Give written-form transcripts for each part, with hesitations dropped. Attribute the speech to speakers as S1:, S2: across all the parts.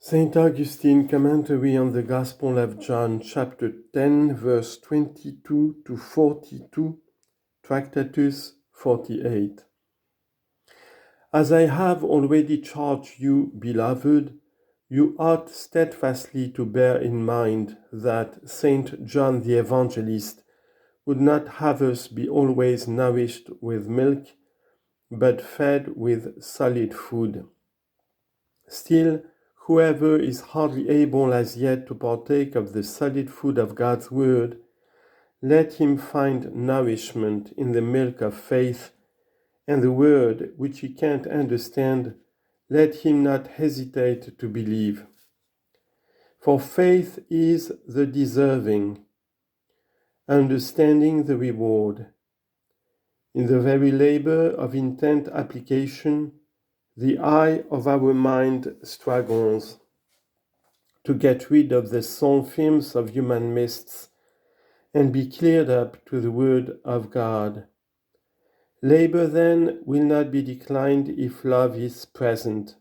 S1: Saint Augustine Commentary on the Gospel of John, chapter 10, verse 22 to 42, Tractatus 48. As I have already charged you, beloved, you ought steadfastly to bear in mind that Saint John the Evangelist would not have us be always nourished with milk, but fed with solid food. Still, whoever is hardly able as yet to partake of the solid food of God's word, let him find nourishment in the milk of faith, and the word which he can't understand, let him not hesitate to believe. For faith is the deserving, understanding the reward. In the very labor of intent application, the eye of our mind struggles to get rid of the soul films of human mists and be cleared up to the word of God. Labor then will not be declined if love is present,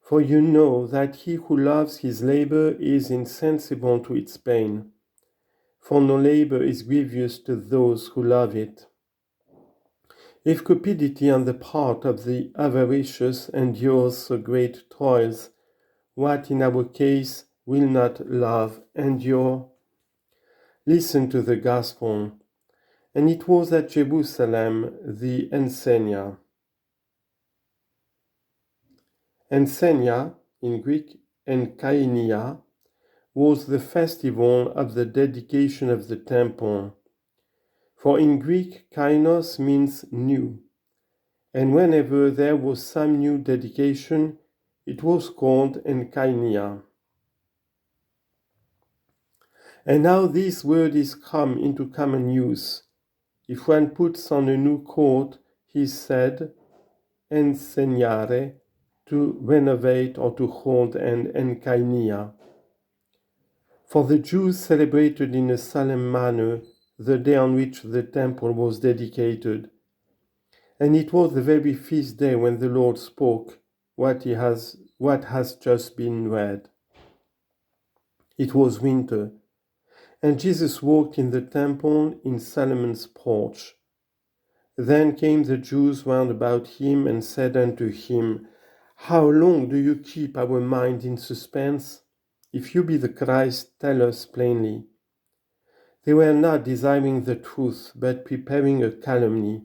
S1: for you know that he who loves his labor is insensible to its pain, for no labor is grievous to those who love it. If cupidity on the part of the avaricious endures so great toils, what in our case will not love endure? Listen to the gospel. And it was at Jerusalem the Enseigna. Enseigna, in Greek, Enkainia, was the festival of the dedication of the temple. For in Greek, kainos means new, and whenever there was some new dedication, it was called Enkainia. And now this word is come into common use. If one puts on a new coat, he said, ensegnare, to renovate or to hold an enkainia. For the Jews celebrated in a solemn manner the day on which the temple was dedicated, and it was the very feast day when the Lord spoke what has just been read. It was winter, and Jesus walked in the temple in Solomon's porch. Then came the Jews round about him and said unto him, How long do you keep our mind in suspense? If you be the Christ, tell us plainly. They were not desiring the truth, but preparing a calumny.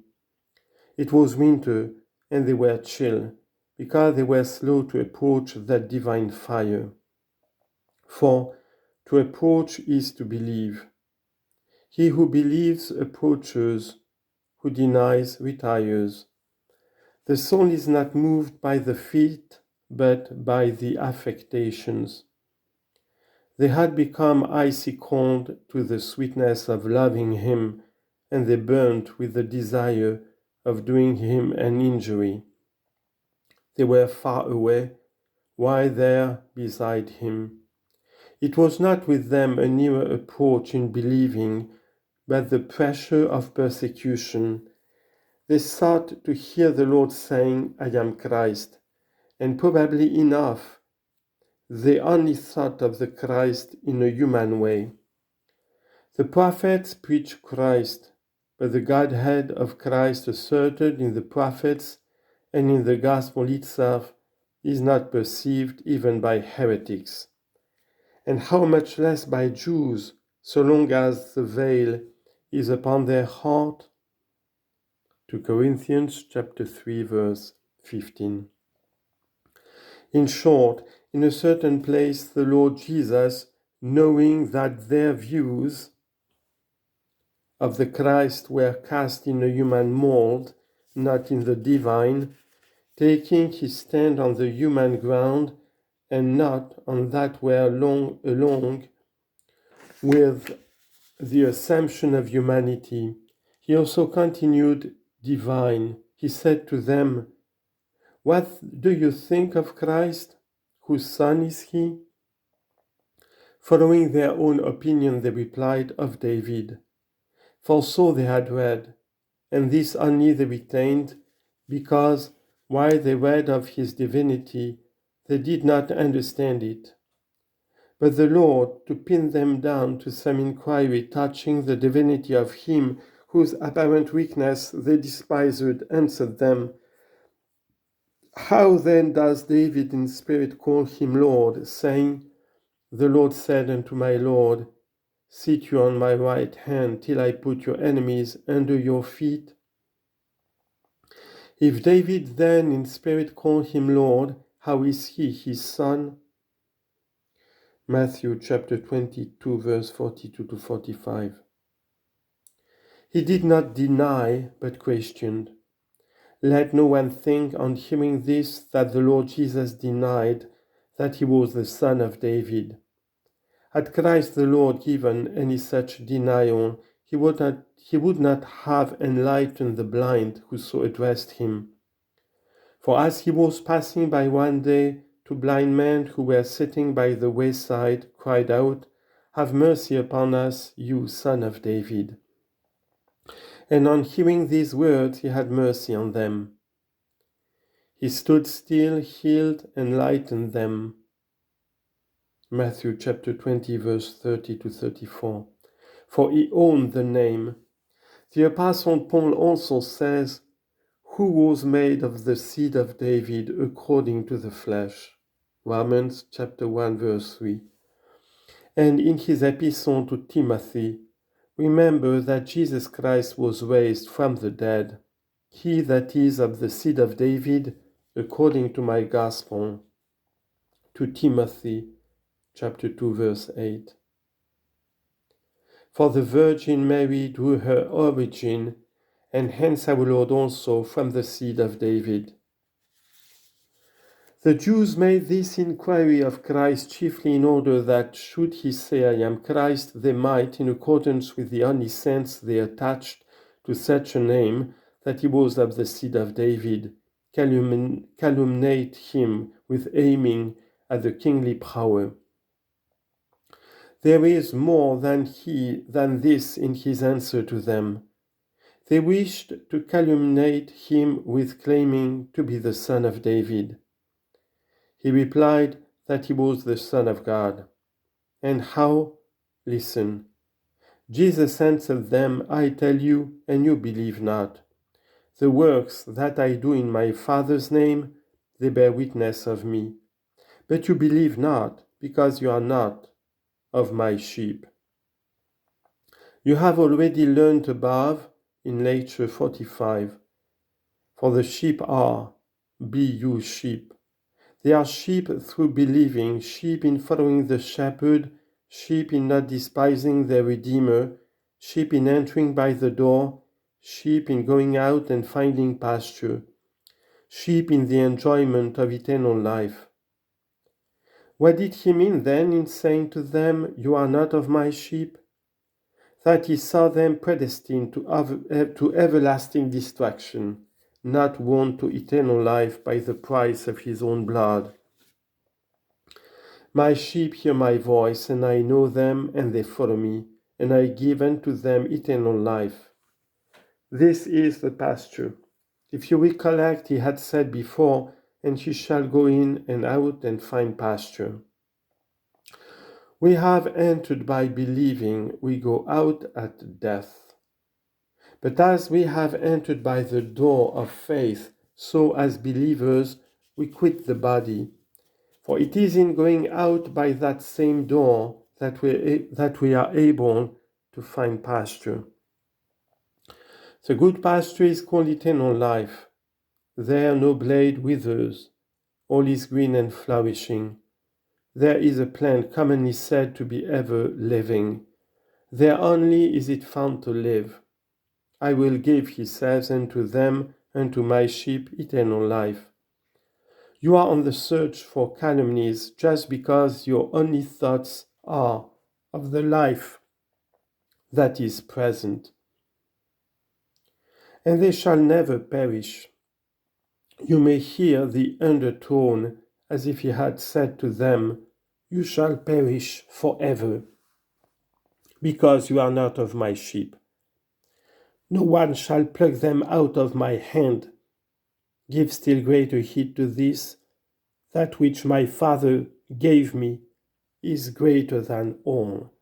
S1: It was winter, and they were chill, because they were slow to approach that divine fire. For to approach is to believe. He who believes approaches, who denies retires. The soul is not moved by the feet, but by the affections. They had become icy cold to the sweetness of loving him, and they burnt with the desire of doing him an injury. They were far away, while there beside him. It was not with them a nearer approach in believing, but the pressure of persecution. They sought to hear the Lord saying, I am Christ, and probably enough, they only thought of the Christ in a human way. The prophets preach Christ, but the Godhead of Christ asserted in the prophets and in the gospel itself is not perceived even by heretics. And how much less by Jews, so long as the veil is upon their heart? 2 Corinthians chapter 3, verse 15. In short, in a certain place, the Lord Jesus, knowing that their views of the Christ were cast in a human mold, not in the divine, taking his stand on the human ground and not on that where along with the assumption of humanity, he also continued divine. He said to them, What do you think of Christ? Whose son is he? Following their own opinion, they replied, Of David. For so they had read, and this only they retained, because while they read of his divinity, they did not understand it. But the Lord, to pin them down to some inquiry touching the divinity of him whose apparent weakness they despised, answered them, How then does David in spirit call him Lord, saying, The Lord said unto my Lord, Sit you on my right hand till I put your enemies under your feet? If David then in spirit call him Lord, how is he his son? Matthew chapter 22, verse 42 to 45. He did not deny, but questioned. Let no one think on hearing this that the Lord Jesus denied that he was the son of David. Had Christ the Lord given any such denial, he would not have enlightened the blind who so addressed him. For as he was passing by one day, two blind men who were sitting by the wayside cried out, Have mercy upon us, you son of David. And on hearing these words, he had mercy on them. He stood still, healed, and enlightened them. Matthew chapter 20, verse 30 to 34. For he owned the name. The Apostle Paul also says, Who was made of the seed of David according to the flesh. Romans chapter 1, verse 3. And in his epistle to Timothy, remember that Jesus Christ was raised from the dead, he that is of the seed of David, according to my gospel. To Timothy, chapter 2, verse 8. For the Virgin Mary drew her origin, and hence our Lord also from the seed of David. The Jews made this inquiry of Christ chiefly in order that, should he say, I am Christ, they might, in accordance with the only sense they attached to such a name, that he was of the seed of David, calumniate him with aiming at the kingly power. There is more than this in his answer to them. They wished to calumniate him with claiming to be the son of David. He replied that he was the Son of God. And how? Listen. Jesus answered them, I tell you, and you believe not. The works that I do in my Father's name, they bear witness of me. But you believe not, because you are not of my sheep. You have already learned above, in lecture 45, for the sheep are, be you sheep. They are sheep through believing, sheep in following the shepherd, sheep in not despising their Redeemer, sheep in entering by the door, sheep in going out and finding pasture, sheep in the enjoyment of eternal life. What did he mean then in saying to them, You are not of my sheep? That he saw them predestined to everlasting destruction, not won to eternal life by the price of his own blood. My sheep hear my voice, and I know them, and they follow me, and I give unto them eternal life. This is the pasture. If you recollect, he had said before, and she shall go in and out and find pasture. We have entered by believing, we go out at death. But as we have entered by the door of faith, so as believers we quit the body. For it is in going out by that same door that we are able to find pasture. The good pasture is called eternal life. There no blade withers, all is green and flourishing. There is a plant commonly said to be ever living. There only is it found to live. I will give, he says, unto them, unto my sheep, eternal life. You are on the search for calumnies just because your only thoughts are of the life that is present. And they shall never perish. You may hear the undertone as if he had said to them, You shall perish forever, because you are not of my sheep. No one shall pluck them out of my hand. Give still greater heed to this, That which my Father gave me is greater than all.